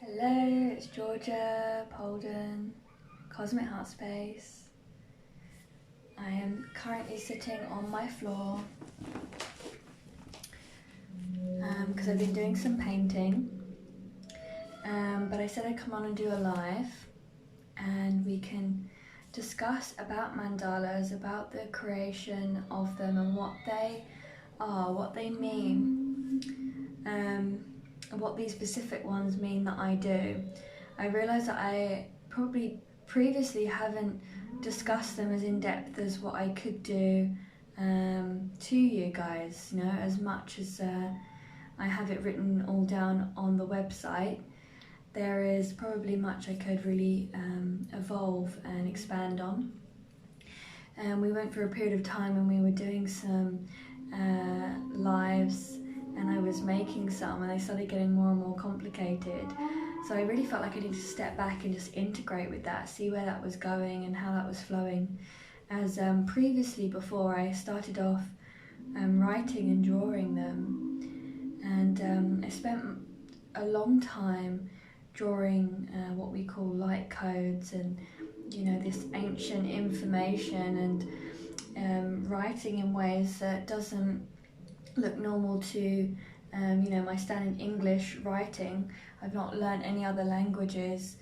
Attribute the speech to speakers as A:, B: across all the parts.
A: Hello, it's Georgia Polden, Cosmic Heart Space. I am currently sitting on my floor because I've been doing some painting, but I said I'd come on and do a live and we can discuss about mandalas, about the creation of them and what they are, what they mean, and what these specific ones mean that I do. I realise that I probably previously haven't discussed them as in depth as what I could do to you guys, you know, as much as I have it written all down on the website. There is probably much I could really evolve and expand on. We went for a period of time when we were doing some lives, and I was making some and they started getting more and more complicated. So I really felt like I needed to step back and just integrate with that, see where that was going and how that was flowing. As previously, before, I started off writing and drawing them, and I spent a long time drawing what we call light codes and, you know, this ancient information, and writing in ways that doesn't look normal to you know, my standard English writing. I've not learnt any other languages,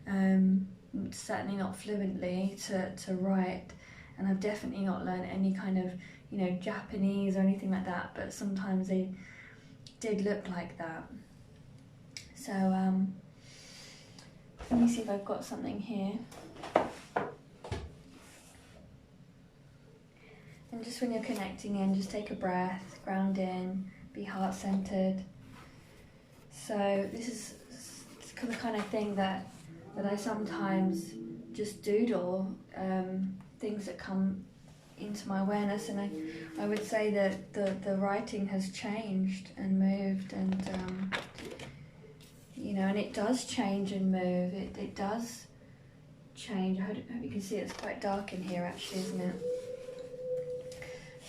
A: certainly not fluently to write, and I've definitely not learnt any kind of, you know, Japanese or anything like that, but sometimes they did look like that. So let me see if I've got something here. And just when you're connecting in, just take a breath, ground in, be heart-centered. So this is the kind of thing that I sometimes just doodle, things that come into my awareness, and I would say that the writing has changed and moved, and you know, and it does change and move. It does change. I hope you can see it's quite dark in here actually, isn't it?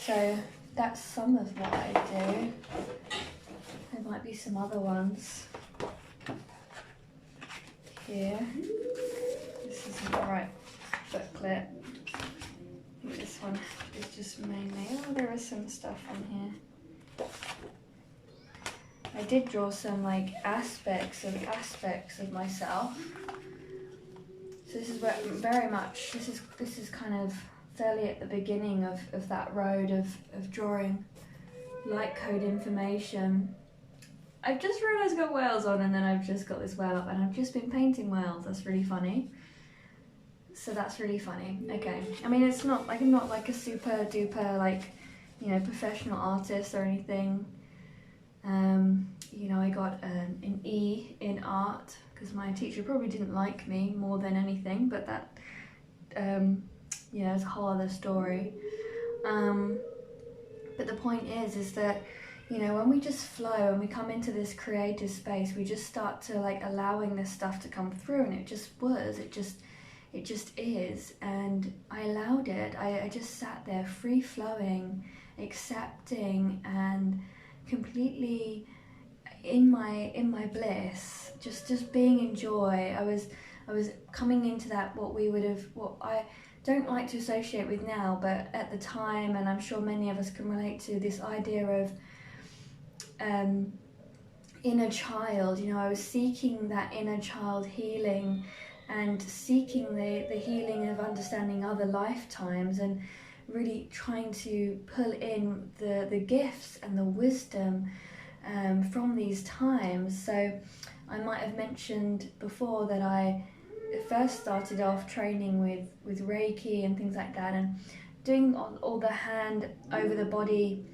A: So that's some of what I do. There might be some other ones here. This isn't the right booklet. I think this one is just mainly, oh, there is some stuff on here. I did draw some like aspects of myself. So this is where very much, this is kind of fairly at the beginning of that road of drawing light code information. I've just realised I've got whales on, and then I've just got this whale up, and I've just been painting whales. That's really funny. So that's really funny. Okay, I mean, it's not like, I'm not like a super duper like, you know, professional artist or anything. You know, I got an E in art because my teacher probably didn't like me more than anything, but that you know, it's a whole other story. But the point is that, you know, when we just flow and we come into this creative space, we just start to like allowing this stuff to come through, and it just is. And I allowed it. I just sat there free flowing, accepting, and completely in my bliss, just being in joy. I was coming into that, what I don't like to associate with now, but at the time, and I'm sure many of us can relate to this idea of inner child. You know, I was seeking that inner child healing and seeking the healing of understanding other lifetimes, and really trying to pull in the gifts and the wisdom from these times. So I might have mentioned before that I first started off training with Reiki and things like that, and doing all the hand over the body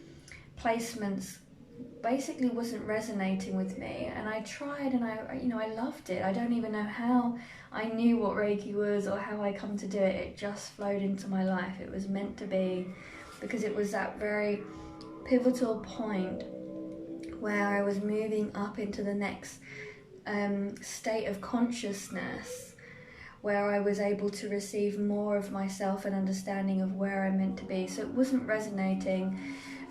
A: placements basically wasn't resonating with me. And I tried, and I loved it. I don't even know how I knew what Reiki was or how I come to do it. It just flowed into my life. It was meant to be, because it was that very pivotal point where I was moving up into the next state of consciousness, where I was able to receive more of myself and understanding of where I'm meant to be. So it wasn't resonating,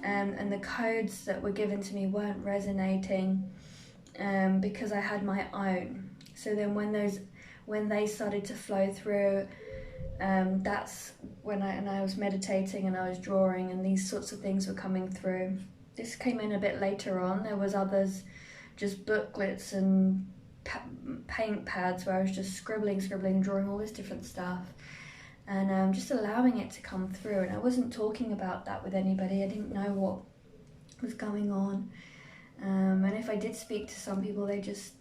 A: and the codes that were given to me weren't resonating, because I had my own. So then when they started to flow through, that's when I was meditating and I was drawing, and these sorts of things were coming through. This came in a bit later on. There was others, just booklets and paint pads where I was just scribbling, drawing all this different stuff, and just allowing it to come through. And I wasn't talking about that with anybody. I didn't know what was going on, and if I did speak to some people, they just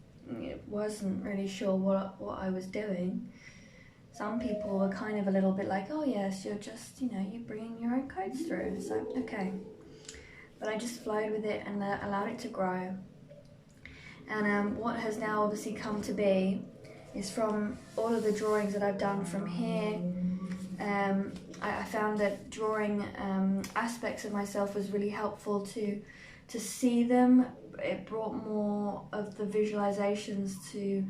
A: wasn't really sure what I was doing. Some people were kind of a little bit like, oh yes, you're just, you're bringing your own codes through. So, okay. But I just flowed with it and allowed it to grow. And what has now obviously come to be is from all of the drawings that I've done from here, I found that drawing aspects of myself was really helpful to see them. It brought more of the visualizations to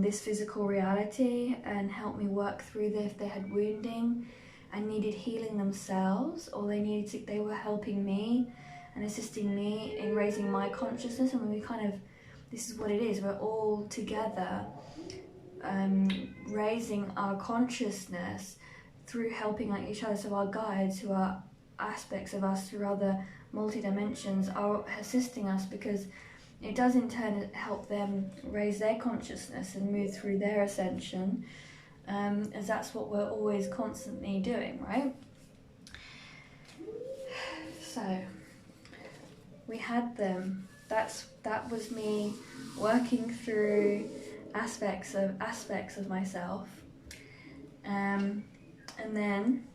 A: this physical reality and helped me work through if they had wounding and needed healing themselves, or they were helping me and assisting me in raising my consciousness. And we this is what it is, we're all together raising our consciousness through helping each other. So our guides, who are aspects of us through other multi-dimensions, are assisting us, because it does in turn help them raise their consciousness and move through their ascension, as that's what we're always constantly doing, right? So we had them. That was me working through aspects of myself, and then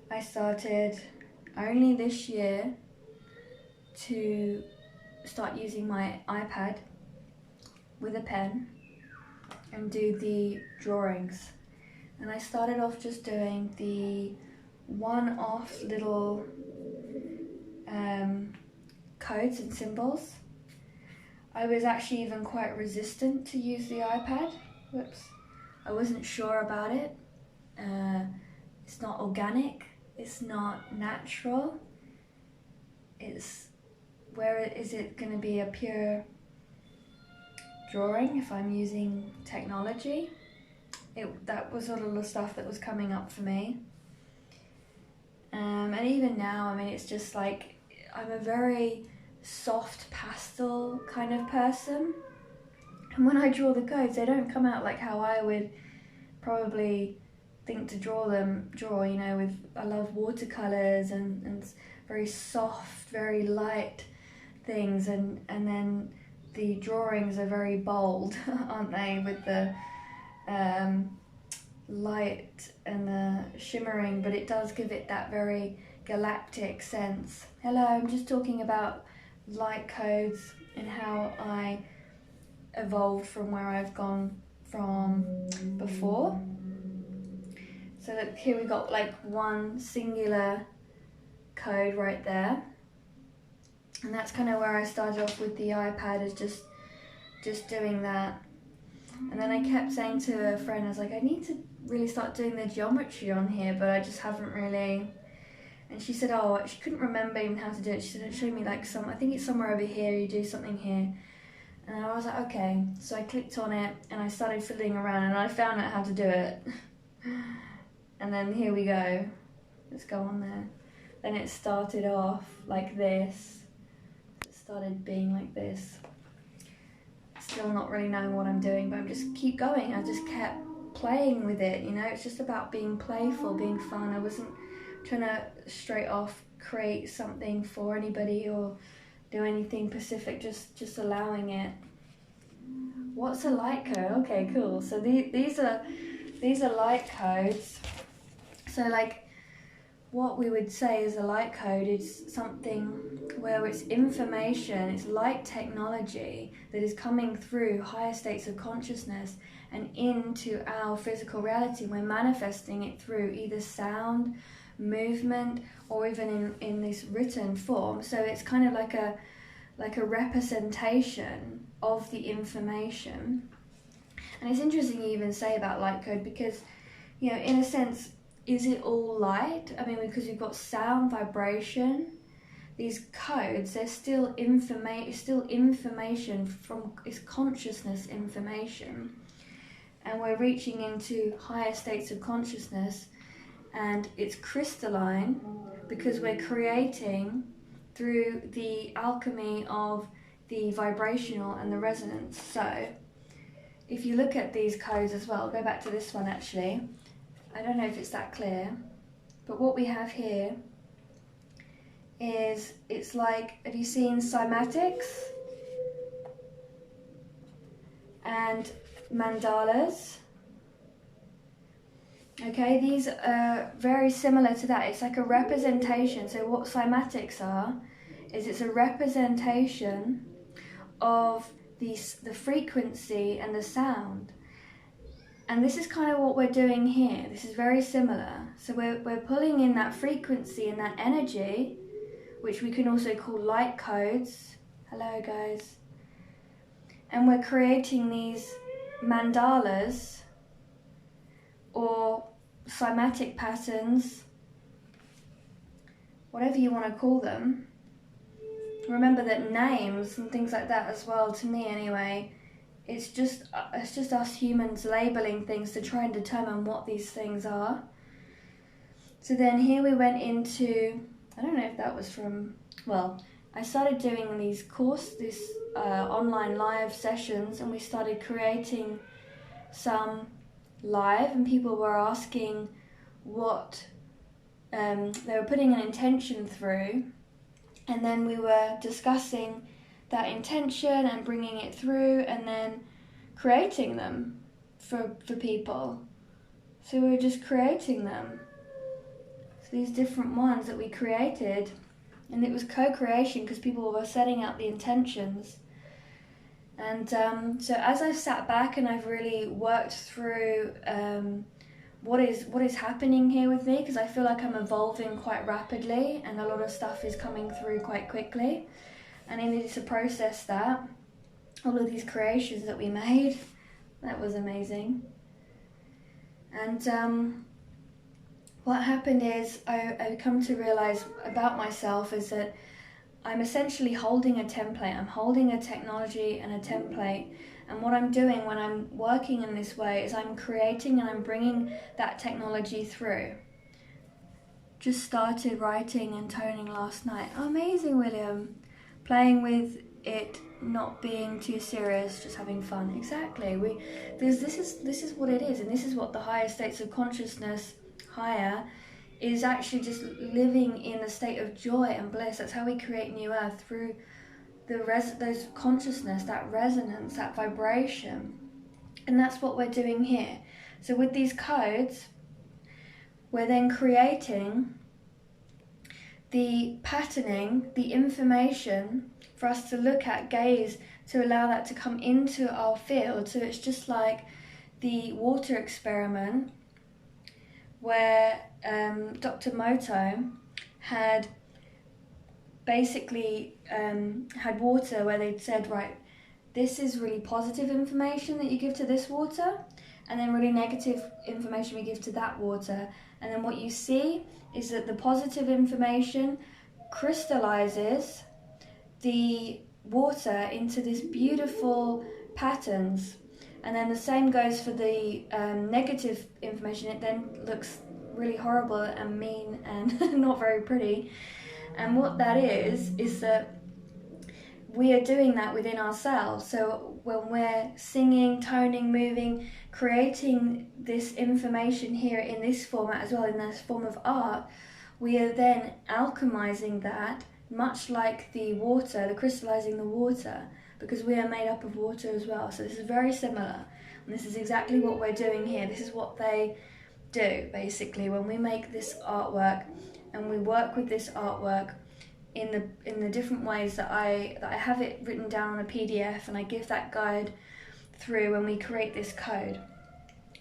A: I started only this year to start using my iPad with a pen and do the drawings. And I started off just doing the one-off little codes and symbols. I was actually even quite resistant to use the iPad. Whoops. I wasn't sure about it. It's not organic. It's not natural. Where is it going to be a pure drawing if I'm using technology? That was all of the stuff that was coming up for me. And even now, it's just like, I'm a very soft pastel kind of person. And when I draw the codes, they don't come out like how I would probably think to draw, I love watercolors and very soft, very light things, and then the drawings are very bold, aren't they, with the light and the shimmering, but it does give it that very galactic sense. Hello, I'm just talking about light codes and how I evolved from where I've gone from before. So that here we got like one singular code right there, and that's kind of where I started off with the iPad, is just doing that. And then I kept saying to a friend, I was like, I need to really start doing the geometry on here, but I just haven't really. And she said, oh, she couldn't remember even how to do it. She said, show me like I think it's somewhere over here, you do something here. And I was like, okay. So I clicked on it and I started fiddling around and I found out how to do it. And then here we go. Let's go on there. Then it started off like this. It started being like this. Still not really knowing what I'm doing, but I'm just keep going. I just kept playing with it, It's just about being playful, being fun. I wasn't trying to straight off create something for anybody or do anything specific, just allowing it. What's a light code? Okay, cool. So these are light codes. So like what we would say is a light code is something where it's information, it's light technology that is coming through higher states of consciousness and into our physical reality. We're manifesting it through either sound, movement, or even in this written form. So it's kind of like a representation of the information. And it's interesting you even say about light code, because in a sense, is it all light? Because we've got sound, vibration, these codes, they're still information from, it's consciousness information, and we're reaching into higher states of consciousness, and it's crystalline because we're creating through the alchemy of the vibrational and the resonance. So if you look at these codes as well, go back to this one actually, I don't know if it's that clear, but what we have here is, it's like, have you seen cymatics and mandalas? Okay, these are very similar to that. It's like a representation. So what cymatics are, is it's a representation of the frequency and the sound. And this is kind of what we're doing here. This is very similar. So we're pulling in that frequency and that energy, which we can also call light codes. Hello guys. And we're creating these mandalas or cymatic patterns, whatever you want to call them. Remember that names and things like that as well, to me anyway, it's just us humans labeling things to try and determine what these things are. So then here we went into, I don't know if that was from, well, I started doing these online live sessions, and we started creating some live, and people were asking what, they were putting an intention through, and then we were discussing that intention and bringing it through and then creating them for people. So we were just creating them. So these different ones that we created, and it was co-creation because people were setting out the intentions. And so as I've sat back and I've really worked through what is happening here with me, because I feel like I'm evolving quite rapidly and a lot of stuff is coming through quite quickly, and I needed to process that, all of these creations that we made. That was amazing. And what happened is I come to realize about myself is that I'm essentially holding a template. I'm holding a technology and a template. And what I'm doing when I'm working in this way is I'm creating and I'm bringing that technology through. Just started writing and toning last night. Oh, amazing, William. Playing with it, not being too serious, just having fun. Exactly. This is what it is, and this is what the higher states of consciousness, higher, is actually just living in a state of joy and bliss. That's how we create New Earth, through those consciousness, that resonance, that vibration. And that's what we're doing here. So with these codes, we're then creating the patterning, the information for us to look at, gaze, to allow that to come into our field. So it's just like the water experiment where Dr. Moto had basically had water where they'd said, right, this is really positive information that you give to this water, and then really negative information we give to that water. And then what you see is that the positive information crystallizes the water into these beautiful patterns. And then the same goes for the negative information. It then looks really horrible and mean and not very pretty. And what that is that we are doing that within ourselves. So when we're singing, toning, moving, creating this information here in this format as well, in this form of art, we are then alchemizing that, much like the water, the crystallizing the water, because we are made up of water as well. So this is very similar, and this is exactly what we're doing here. This is what they do basically when we make this artwork, and we work with this artwork in the different ways that I have it written down on a PDF, and I give that guide through when we create this code.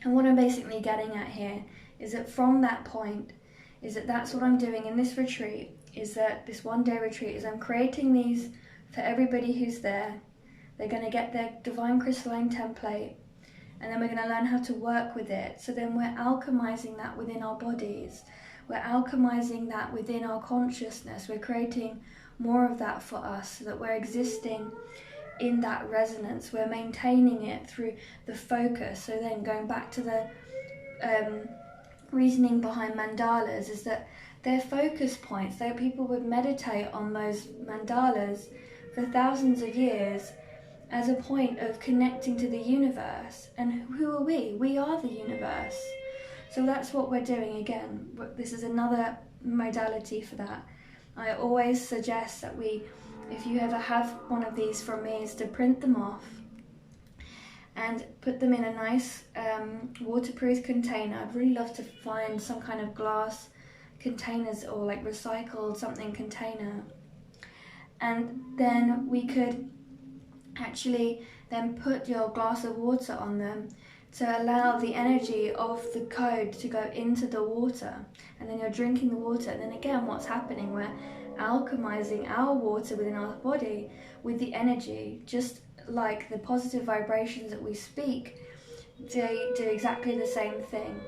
A: And what I'm basically getting at here is that from that point is that that's what I'm doing in this retreat, is that this one-day retreat is I'm creating these for everybody who's there. They're going to get their divine crystalline template, and then we're going to learn how to work with it. So then we're alchemizing that within our bodies. We're alchemizing that within our consciousness. We're creating more of that for us, so that we're existing in that resonance, we're maintaining it through the focus. So then going back to the reasoning behind mandalas, is that they're focus points. People would meditate on those mandalas for thousands of years as a point of connecting to the universe. And who are we? We are the universe. So that's what we're doing again. This is another modality for that. I always suggest that if you ever have one of these from me, is to print them off and put them in a nice waterproof container. I'd really love to find some kind of glass containers or like recycled something container. And then we could actually then put your glass of water on them to allow the energy of the code to go into the water. And then you're drinking the water. And then again, what's happening? We're alchemizing our water within our body with the energy, just like the positive vibrations that we speak do exactly the same thing.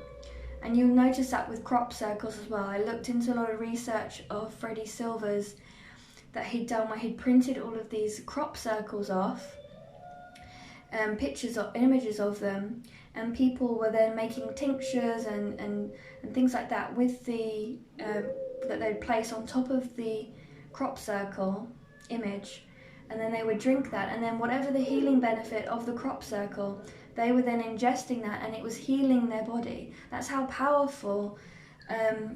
A: And you'll notice that with crop circles as well. I looked into a lot of research of Freddie Silver's that he'd done, where he'd printed all of these crop circles off, pictures or images of them, and people were then making tinctures and things like that with the that they'd place on top of the crop circle image, and then they would drink that, and then whatever the healing benefit of the crop circle, they were then ingesting that, and it was healing their body. That's how powerful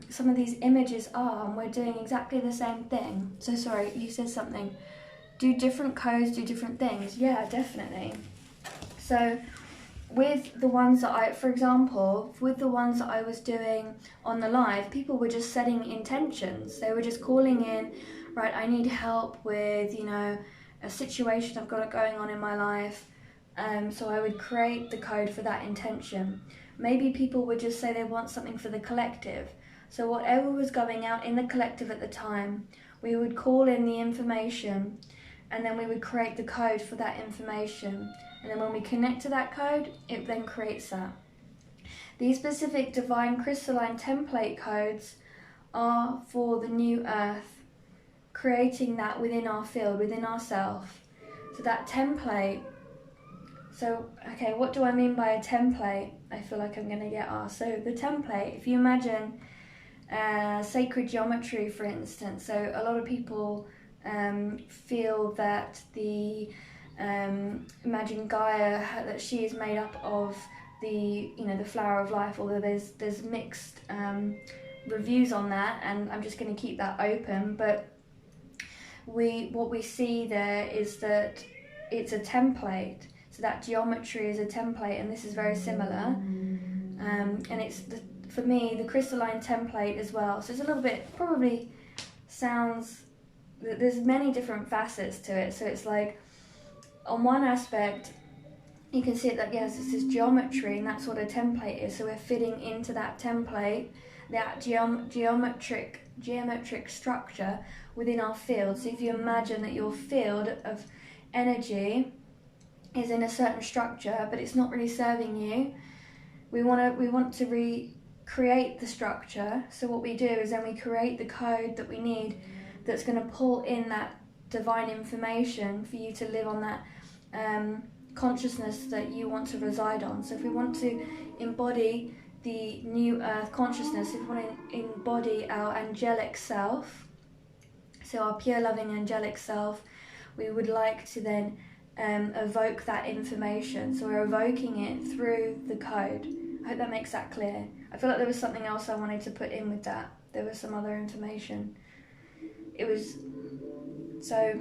A: some of these images are, and we're doing exactly the same thing. So sorry, you said something. Do different codes do different things? Yeah, definitely. So with the ones that for example, with the ones that I was doing on the live, people were just setting intentions. They were just calling in, right, I need help with, a situation I've got going on in my life. So I would create the code for that intention. Maybe people would just say they want something for the collective. So whatever was going out in the collective at the time, we would call in the information, and then we would create the code for that information. And then when we connect to that code, it then creates that. These specific divine crystalline template codes are for the new earth, creating that within our field, within ourself. So that template, okay, what do I mean by a template? I feel like I'm going to get asked. So the template, if you imagine sacred geometry, for instance, so a lot of people feel that imagine Gaia, that she is made up of the flower of life, although there's mixed reviews on that, and I'm just going to keep that open. But what we see there is that it's a template. So that geometry is a template, and this is very similar. And it's, for me, the crystalline template as well. So it's a little bit, probably sounds, there's many different facets to it. So it's like, on one aspect, you can see it that, yes, it's this geometry, and that's what a template is. So we're fitting into that template, that geometric structure within our field. So if you imagine that your field of energy is in a certain structure, but it's not really serving you, we want to recreate the structure. So what we do is then we create the code that we need, that's going to pull in that divine information for you to live on that consciousness that you want to reside on. So if we want to embody the new earth consciousness, if we want to embody our angelic self, so our pure loving angelic self, we would like to then evoke that information. So we're evoking it through the code. I hope that makes that clear. I feel like there was something else I wanted to put in with that. There was some other information. So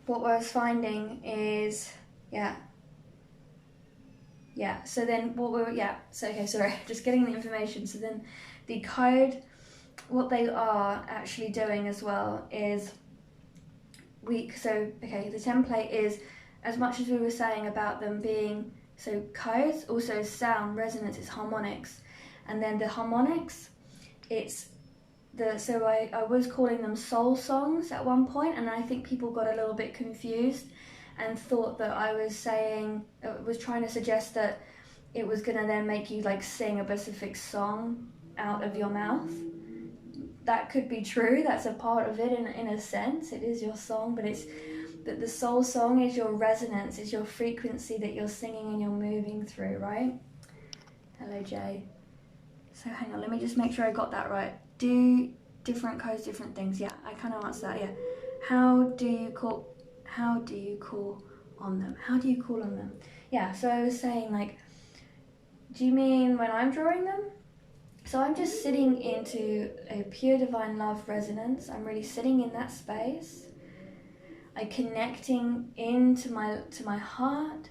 A: what I was finding is, so then just getting the information. So then the code, what they are actually doing as well is, the template is, as much as we were saying about them being, so codes, also sound, resonance, it's harmonics. And then the harmonics, I was calling them soul songs at one point, and I think people got a little bit confused and thought that I was trying to suggest that it was going to then make you like sing a specific song out of your mouth. that could be true. That's a part of it in a sense. It is your song, but it's that the soul song is your resonance, is your frequency that you're singing and you're moving through, right? Hello, Jay. So hang on, let me just make sure I got that right. Do different codes, different things. Yeah, I kind of answered that. Yeah. How do you call on them? How do you call on them? Yeah. So I was saying, like, do you mean when I'm drawing them? So I'm just sitting into a pure divine love resonance. I'm really sitting in that space. I'm connecting into my heart,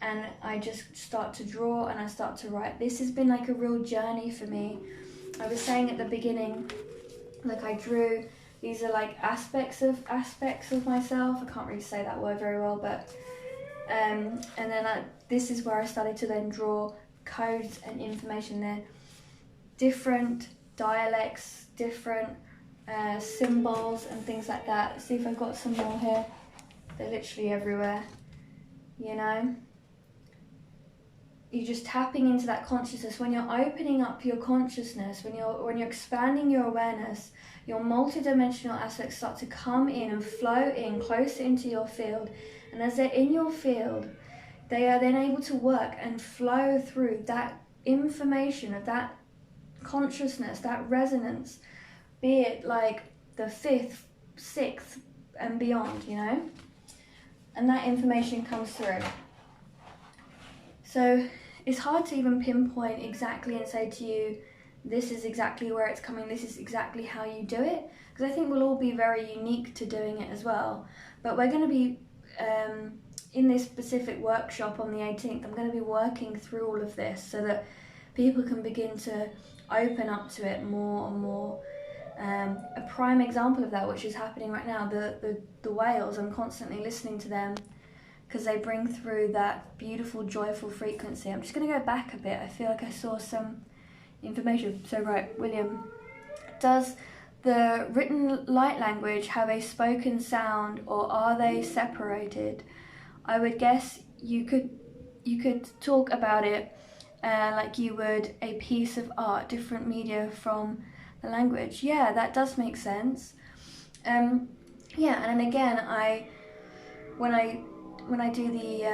A: and I just start to draw and I start to write. This has been like a real journey for me. I was saying at the beginning, like, I drew, these are like aspects of myself. I can't really say that word very well, but and then this is where I started to then draw codes and information there. Different dialects, different symbols and things like that. Let's see if I've got some more here. They're literally everywhere, you know. You're just tapping into that consciousness. When you're opening up your consciousness, when you're expanding your awareness, your multidimensional aspects start to come in and flow in closer into your field. And as they're in your field, they are then able to work and flow through that information of that consciousness, that resonance, be it like the 5th, 6th and beyond, you know, and that information comes through. So it's hard to even pinpoint exactly and say to you, this is exactly where it's coming, this is exactly how you do it, because I think we'll all be very unique to doing it as well. But we're going to be in this specific workshop on the 18th, I'm going to be working through all of this so that people can begin to open up to it more and more. A prime example of that, which is happening right now, the whales, I'm constantly listening to them because they bring through that beautiful, joyful frequency. I'm just going to go back a bit. I feel like I saw some information. So, right, William, does the written light language have a spoken sound, or are they separated? I would guess you could talk about it like you would a piece of art, different media from the language. Yeah, that does make sense. Yeah, and then again, when I do the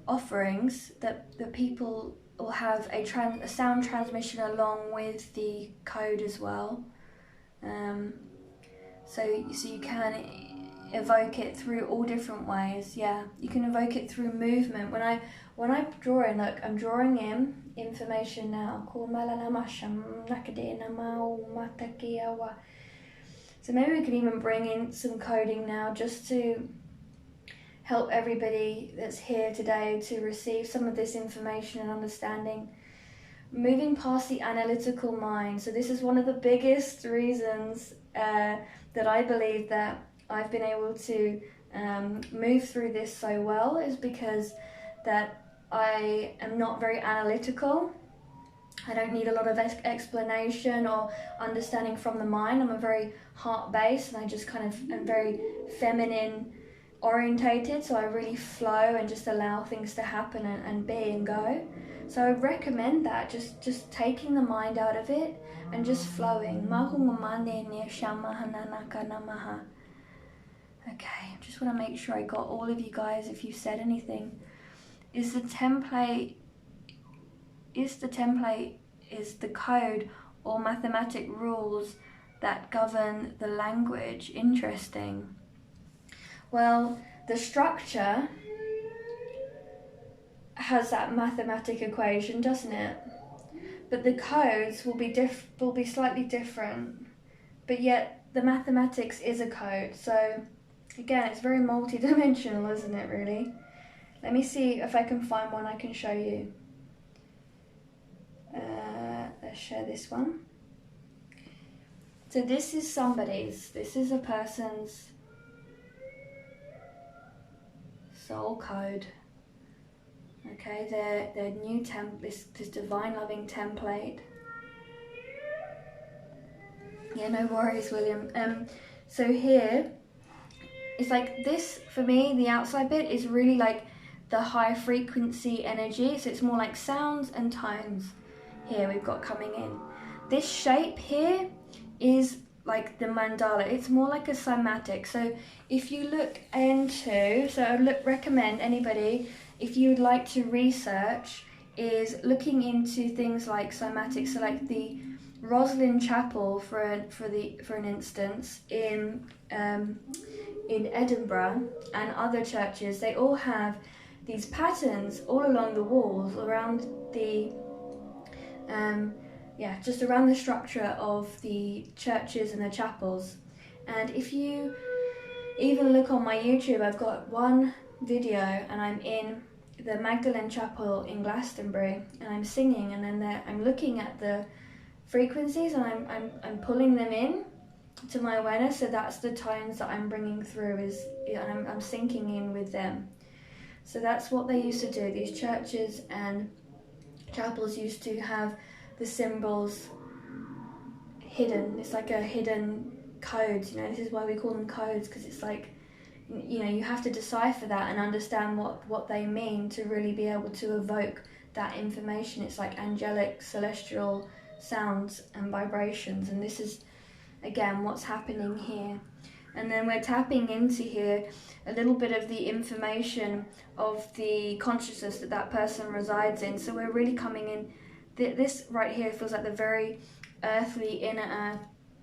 A: offerings, that people will have a sound transmission along with the code as well. So you can evoke it through all different ways. Yeah, you can evoke it through movement. When I'm drawing, look, I'm drawing in information now. So maybe we could even bring in some coding now, just to help everybody that's here today to receive some of this information and understanding. Moving past the analytical mind. So this is one of the biggest reasons that I believe that I've been able to move through this so well, is because that I am not very analytical. I don't need a lot of explanation or understanding from the mind. I'm a very heart-based, and I just kind of am very feminine orientated, so I really flow and just allow things to happen and be and go. So I recommend that, just taking the mind out of it and just flowing. Okay, I just want to make sure I got all of you guys. If you said anything, is the code or mathematic rules that govern the language? Interesting. Well, the structure has that mathematic equation, doesn't it? But the codes will be slightly different. But yet the mathematics is a code. So again, it's very multi-dimensional, isn't it, really? Let me see if I can find one I can show you. Let's share this one. So this is a person's soul code. Okay, their new this divine loving template. Yeah, no worries, William. So here, it's like this, for me, the outside bit is really like the high frequency energy, so it's more like sounds and tones here we've got coming in. this shape here is like the mandala. It's more like a cymatic. So if you look into, so I would recommend anybody, if you would like to research, is looking into things like cymatics. So like the Roslin Chapel, for an instance, in Edinburgh, and other churches, they all have these patterns all along the walls, around the just around the structure of the churches and the chapels. And if you even look on my YouTube, I've got one video and I'm in the Magdalen Chapel in Glastonbury and I'm singing, and then I'm looking at the frequencies and I'm pulling them in to my awareness. So that's the tones that I'm bringing through, and I'm syncing in with them. So that's what they used to do. These churches and chapels used to have the symbols hidden. It's like a hidden code, this is why we call them codes, because it's like, you have to decipher that and understand what they mean to really be able to evoke that information. It's like angelic, celestial sounds and vibrations, and this is again what's happening here. And then we're tapping into here a little bit of the information of the consciousness that person resides in. So we're really coming in, this right here feels like the very earthly, inner earth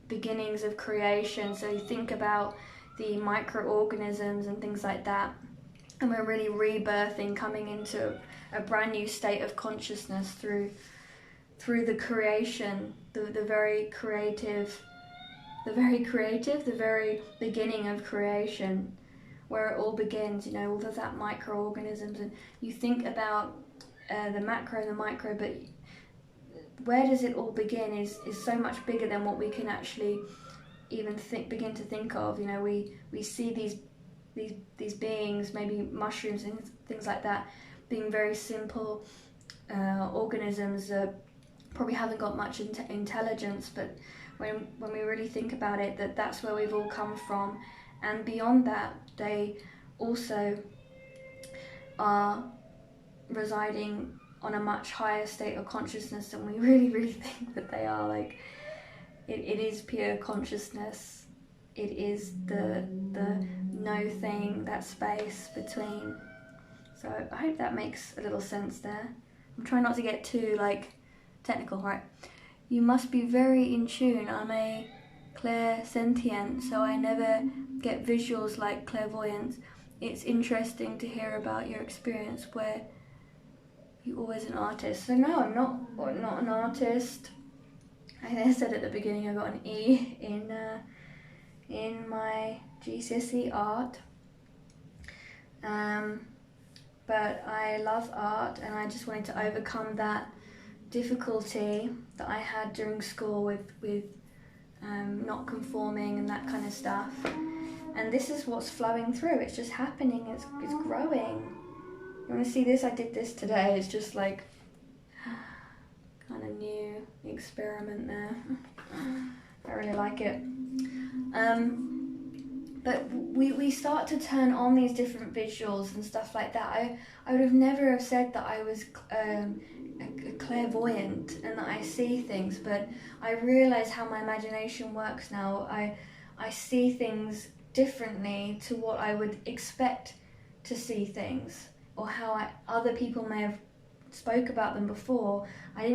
A: beginnings of creation. So you think about the microorganisms and things like that, and we're really rebirthing, coming into a brand new state of consciousness through the creation, the very creative, the very beginning of creation, where it all begins, all of that microorganisms. And you think about the macro and the micro, but where does it all begin is so much bigger than what we can actually even begin to think of. We see these beings, maybe mushrooms and things like that, being very simple organisms that probably haven't got much intelligence, but when we really think about it, that's where we've all come from. And beyond that, they also are residing on a much higher state of consciousness than we really think that they are. Like, it is pure consciousness. It is the no thing, that space between. So I hope that makes a little sense there. I'm trying not to get too technical, right? You must be very in tune. I'm a clairsentient, so I never get visuals like clairvoyance. It's interesting to hear about your experience where you're always an artist. So no, I'm not an artist. I said at the beginning I got an E in my GCSE art. But I love art, and I just wanted to overcome that difficulty that I had during school with not conforming and that kind of stuff. And this is what's flowing through. It's just happening. It's growing. You want to see this? I did this today. It's just like kind of new experiment there. I really like it. But we start to turn on these different visuals and stuff like that. I would have never have said that I was a clairvoyant and that I see things, but I realise how my imagination works now. I see things differently to what I would expect to see things, or how other people may have spoke about them before. I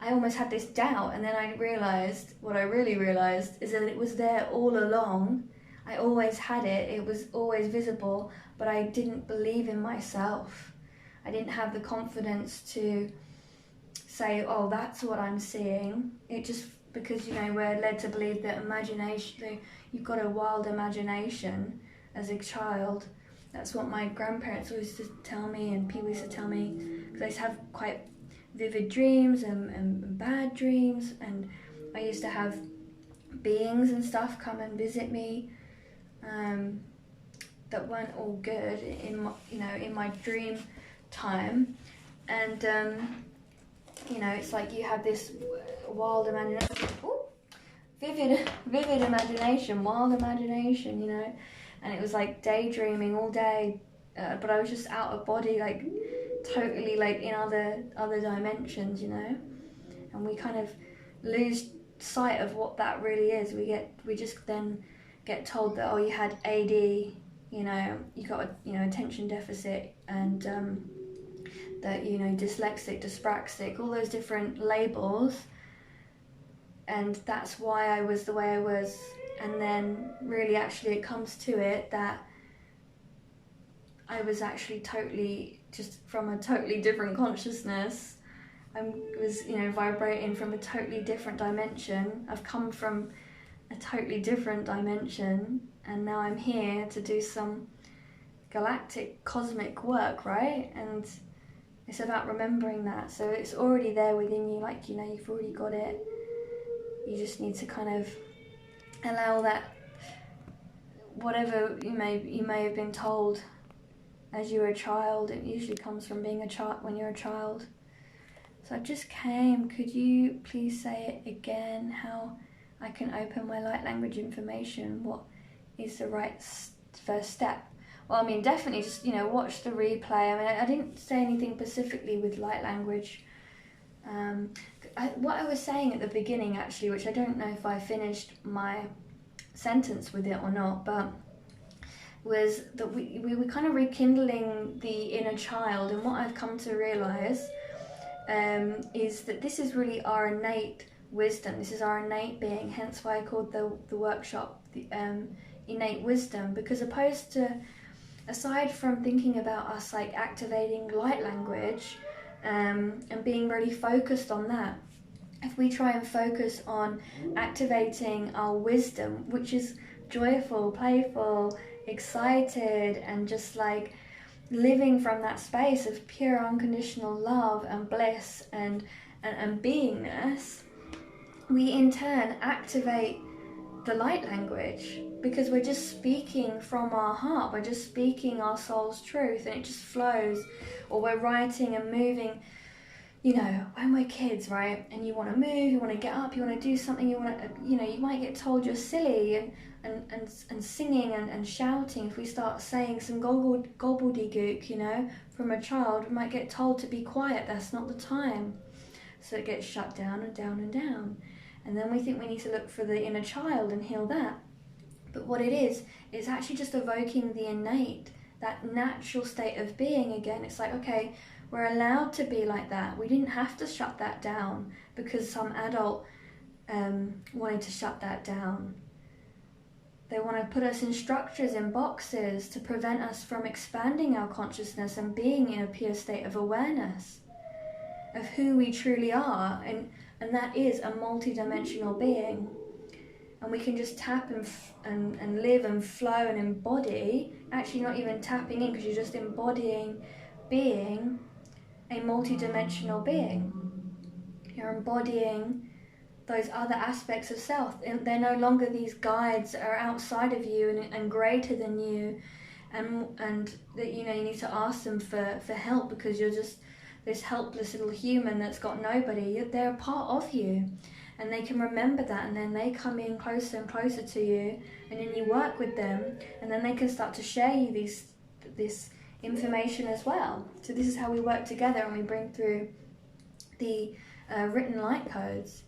A: almost had this doubt, and then I realised, what I really realised is that it was there all along. I always had it. It was always visible, but I didn't believe in myself. I didn't have the confidence to say, oh, that's what I'm seeing. It just, because, we're led to believe that imagination, you've got a wild imagination as a child. That's what my grandparents used to tell me, and people used to tell me, because I used to have quite vivid dreams and bad dreams, and I used to have beings and stuff come and visit me that weren't all good in my dream time. And it's like you have this wild imagination, vivid imagination, wild imagination, and it was like daydreaming all day, but I was just out of body, totally in other dimensions, and we kind of lose sight of what that really is. We just then get told that, oh, you had AD, you know, you got a, you know, attention deficit, and that, you know, dyslexic, dyspraxic, all those different labels, and that's why I was the way I was. And then really actually it comes to it that I was actually totally just from a totally different consciousness. I was, you know, vibrating from a totally different dimension. I've come from a totally different dimension, and now I'm here to do some galactic cosmic work, right? And it's about remembering that. So it's already there within you, like, you know, you've already got it. You just need to kind of allow that, whatever you may have been told as you were a child. It usually comes from being a child when you're a child. So I just came. Could you please say it again? How I can open my light language information? What is the right first step? Well, I mean, definitely just, you know, watch the replay. I mean, I didn't say anything specifically with light language. What I was saying at the beginning, actually, which I don't know if I finished my sentence with it or not, but was that we were kind of rekindling the inner child. And what I've come to realise is that this is really our innate wisdom. This is our innate being, hence why I called the workshop the innate wisdom, because aside from thinking about us like activating light language and being really focused on that, if we try and focus on activating our wisdom, which is joyful, playful, excited, and just like living from that space of pure unconditional love and bliss and beingness, we in turn activate the light language, because we're just speaking from our heart, we're just speaking our soul's truth, and it just flows. Or we're writing and moving, you know, when we're kids, right, and you want to move, you want to get up, you want to do something, you want to, you know, you might get told you're silly, and singing and shouting. If we start saying some gobbledygook, you know, from a child, we might get told to be quiet, that's not the time. So it gets shut down and down and down. And then we think we need to look for the inner child and heal that. But what it is, it's actually just evoking the innate, that natural state of being again. It's like, okay, we're allowed to be like that. We didn't have to shut that down because some adult wanted to shut that down. They want to put us in structures, in boxes, to prevent us from expanding our consciousness and being in a pure state of awareness of who we truly are. And that is a multi-dimensional being. And we can just tap and live and flow and embody, actually not even tapping in, because you're just embodying being a multi-dimensional being. You're embodying those other aspects of self. And they're no longer these guides that are outside of you and greater than you, and that, you know, you need to ask them for help because you're just this helpless little human that's got nobody. They're a part of you, and they can remember that, and then they come in closer and closer to you, and then you work with them, and then they can start to share you this information as well. So this is how we work together, and we bring through the written light codes.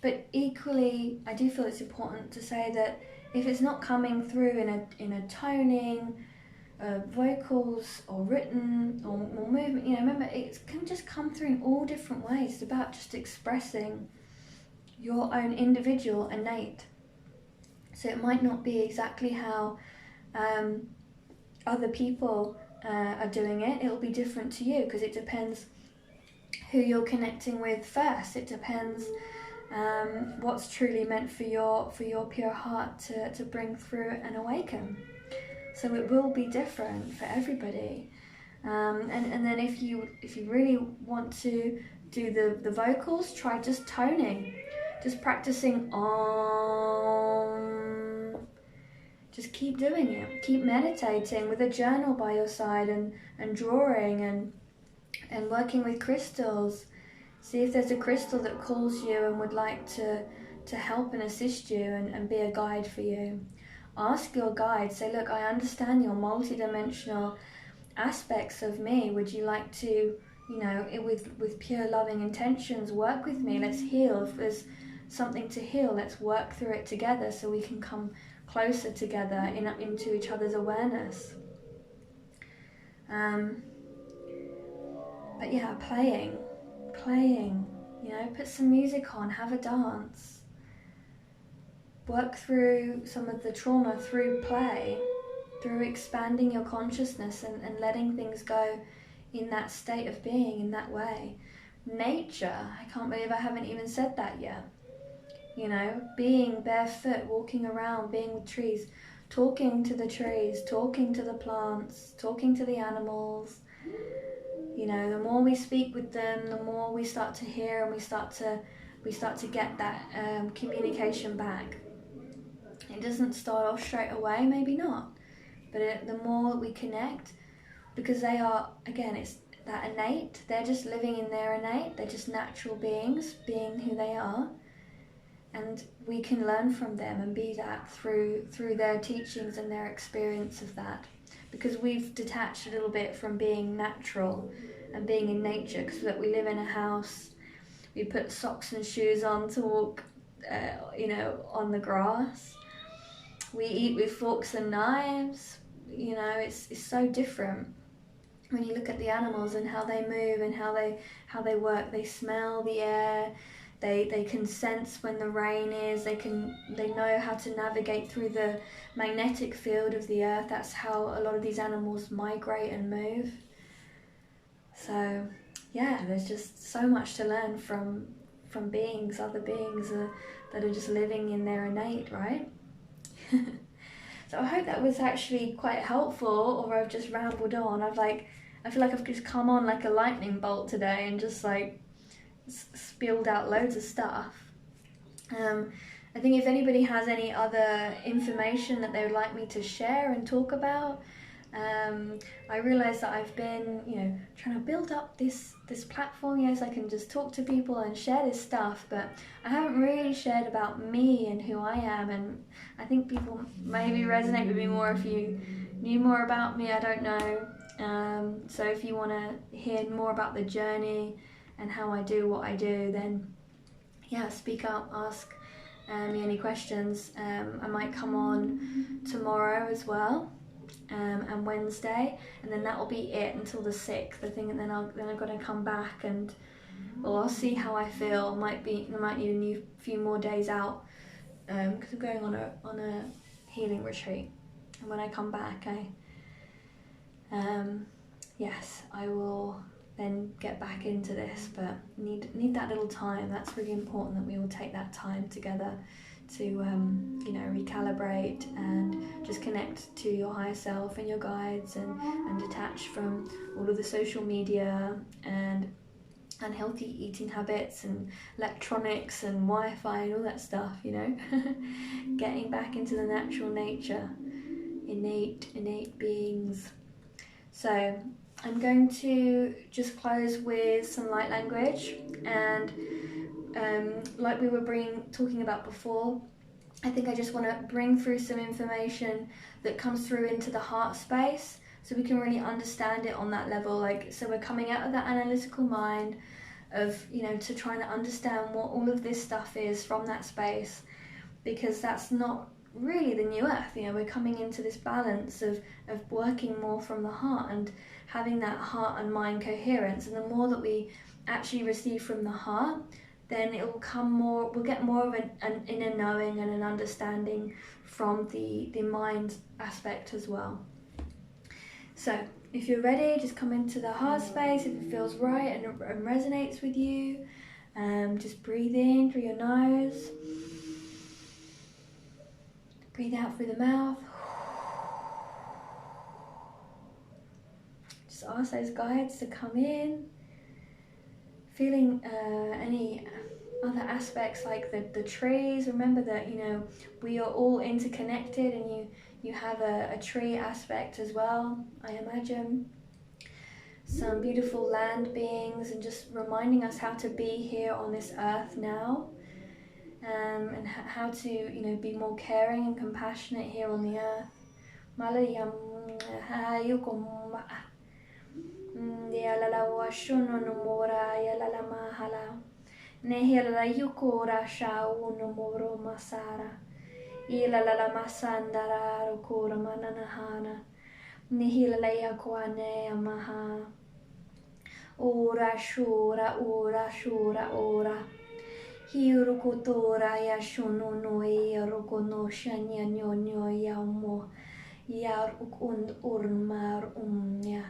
A: But equally, I do feel it's important to say that if it's not coming through in a toning, vocals or written or movement, you know, remember, it can just come through in all different ways. It's about just expressing your own individual innate. So it might not be exactly how other people are doing it. It'll be different to you because it depends who you're connecting with first. It depends what's truly meant for your pure heart to bring through and awaken. So it will be different for everybody. And then if you really want to do the vocals, try just toning, just practicing Om. Just keep doing it. Keep meditating with a journal by your side and drawing and working with crystals. See if there's a crystal that calls you and would like to help and assist you and be a guide for you. Ask your guide, say, look, I understand your multidimensional aspects of me. Would you like to, you know, with pure loving intentions, work with me? Let's heal. If there's something to heal. Let's work through it together so we can come closer together into each other's awareness. But yeah, playing, you know, put some music on, have a dance. Work through some of the trauma through play, through expanding your consciousness and letting things go in that state of being, in that way. Nature, I can't believe I haven't even said that yet. You know, being barefoot, walking around, being with trees, talking to the trees, talking to the plants, talking to the animals. You know, the more we speak with them, the more we start to hear, and we start to get that communication back. It doesn't start off straight away, maybe not, but the more we connect, because they are, again, it's that innate, they're just living in their innate, they're just natural beings, being who they are, and we can learn from them and be that through their teachings and their experience of that, because we've detached a little bit from being natural and being in nature, because we live in a house, we put socks and shoes on to walk, you know, on the grass. We eat with forks and knives. You know, it's so different when you look at the animals and how they move and how they work. They smell the air. They can sense when the rain is. They know how to navigate through the magnetic field of the earth. That's how a lot of these animals migrate and move. So yeah, there's just so much to learn from beings, other beings that are just living in their innate, right? So I hope that was actually quite helpful, or I've just rambled on. I feel like I've just come on like a lightning bolt today and just like spilled out loads of stuff. I think if anybody has any other information that they would like me to share and talk about, I realise that I've been, you know, trying to build up this platform, yes, I can just talk to people and share this stuff, but I haven't really shared about me and who I am, and I think people maybe resonate with me more if you knew more about me, I don't know. So if you want to hear more about the journey and how I do what I do, then yeah, speak up, ask me any questions. I might come on tomorrow as well. And Wednesday, and then that will be it until the 6th, I think, and then I'm gonna come back, and well, I'll see how I feel. I might need a few more days out, because I'm going on a healing retreat, and when I come back, I will then get back into this, but need that little time. That's really important that we all take that time together to you know, recalibrate and just connect to your higher self and your guides, and detach from all of the social media and unhealthy eating habits and electronics and Wi-Fi and all that stuff, you know. Getting back into the natural nature, innate beings. So I'm going to just close with some light language, and like we were talking about before, I think I just want to bring through some information that comes through into the heart space, so we can really understand it on that level. Like, so we're coming out of that analytical mind of, you know, to trying to understand what all of this stuff is from that space, because that's not really the new earth. You know, we're coming into this balance of working more from the heart and having that heart and mind coherence, and the more that we actually receive from the heart, then it will come more, we'll get more of an inner knowing and an understanding from the mind aspect as well. So if you're ready, just come into the heart space if it feels right and resonates with you. Just breathe in through your nose, breathe out through the mouth. Just ask those guides to come in, feeling any other aspects like the trees. Remember that, you know, we are all interconnected, and you have a tree aspect as well, I imagine. Some beautiful land beings, and just reminding us how to be here on this earth now, and how to, you know, be more caring and compassionate here on the earth. Nehila yukura sha uno moro masara. Ila la masandara rukura mananahana. Nihila yakwane amaha. Ora shura, ora shura, ora. Hirukutura ya shunu no ya rukono shanya nyonyo ya mo. Yar ukund urmar umnya.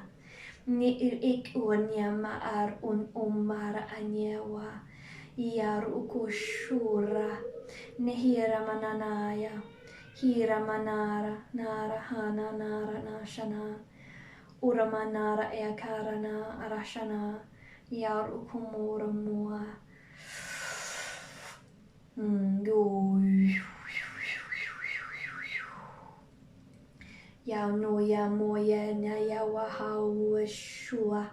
A: Ni ik unya maar umar anyewa. Yar ukushura. Nehira mananaya. Hira manara. Nara hana nara nashana. Uramanara eakarana arashana. Yar ukumura mua. Ya no ya moya na ya wahau shua.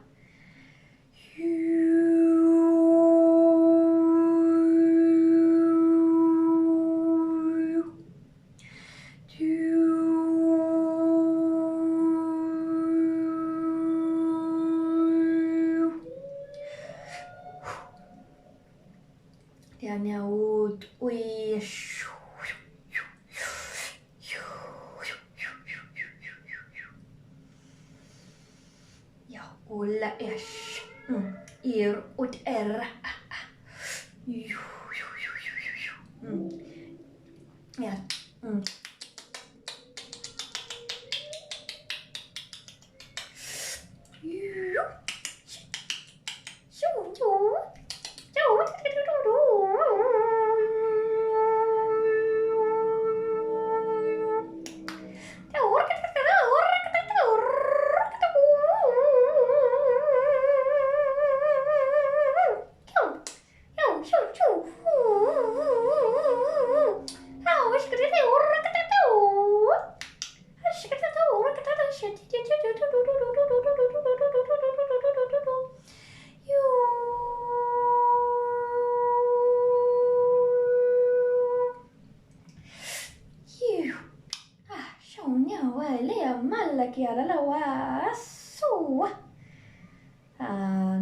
A: Ya nyaut ui shu. Ulla ish ir ut er ja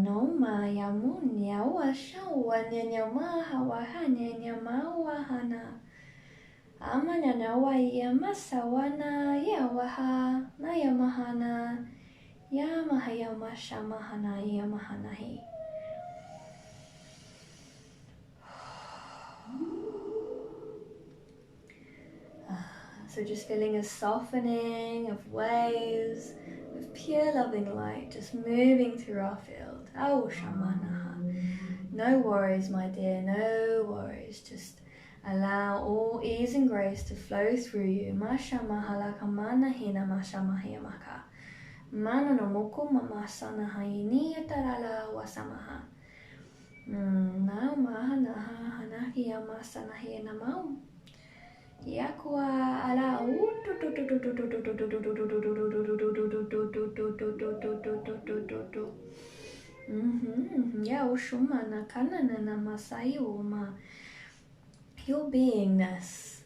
A: no maya munya wa shawa nyanya maha wa hanya mawa hana amanya na wa ya masawana ya waha na ya mahana ya mahaya mashamahana ya mahanahi. So just feeling a softening of waves of pure loving light just moving through our field. Oh, Shamanaha. No worries, my dear, no worries. Just allow all ease and grace to flow through you. Mashamahala kamana hina mashamahiyamaka. Mana no moku mamasana haini yatarala wasamaha. Now mahanaha hanakiyama hina mau. Yakwa ala ya ushuma na kanana na masayuma. Your beingness,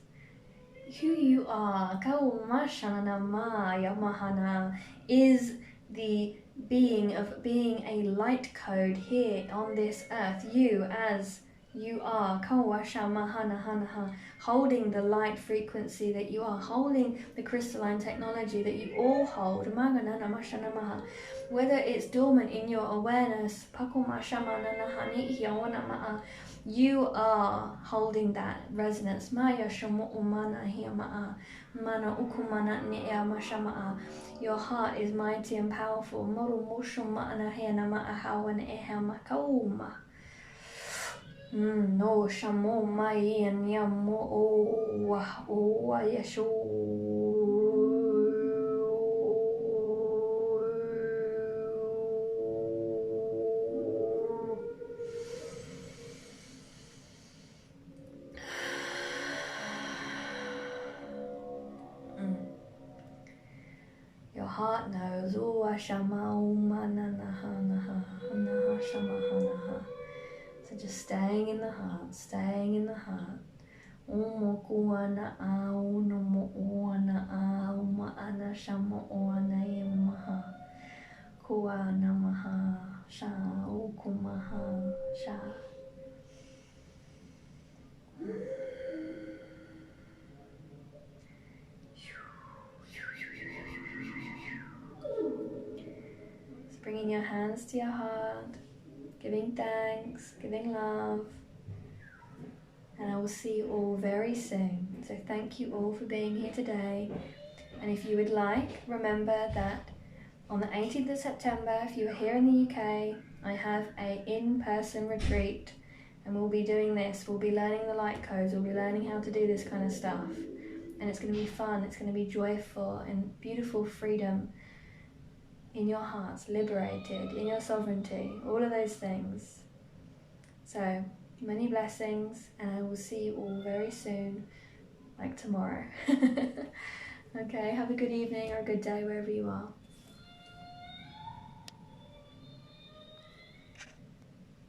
A: who you are, kaumashana ma yamahana, is the being of being a light code here on this earth. You as you are, holding the light frequency that you are, holding the crystalline technology that you all hold, whether it's dormant in your awareness, you are holding that resonance. Your heart is mighty and powerful. No shamo mai and yamo o yeshu. Your heart knows. Oh shama mananaha shama. So just staying in the heart, staying in the heart. Omo kuana au no mo oana au maana shama oana yemaha. Kuana maha sha ukumaha sha. So bringing your hands to your heart, giving thanks, giving love. And I will see you all very soon. So thank you all for being here today. And if you would like, remember that on the 18th of September, if you are here in the UK, I have a in-person retreat, and we'll be doing this. We'll be learning the light codes. We'll be learning how to do this kind of stuff. And it's going to be fun. It's going to be joyful and beautiful freedom in your hearts, liberated, in your sovereignty, all of those things. So many blessings, and I will see you all very soon, like tomorrow. Okay, have a good evening or a good day wherever you are.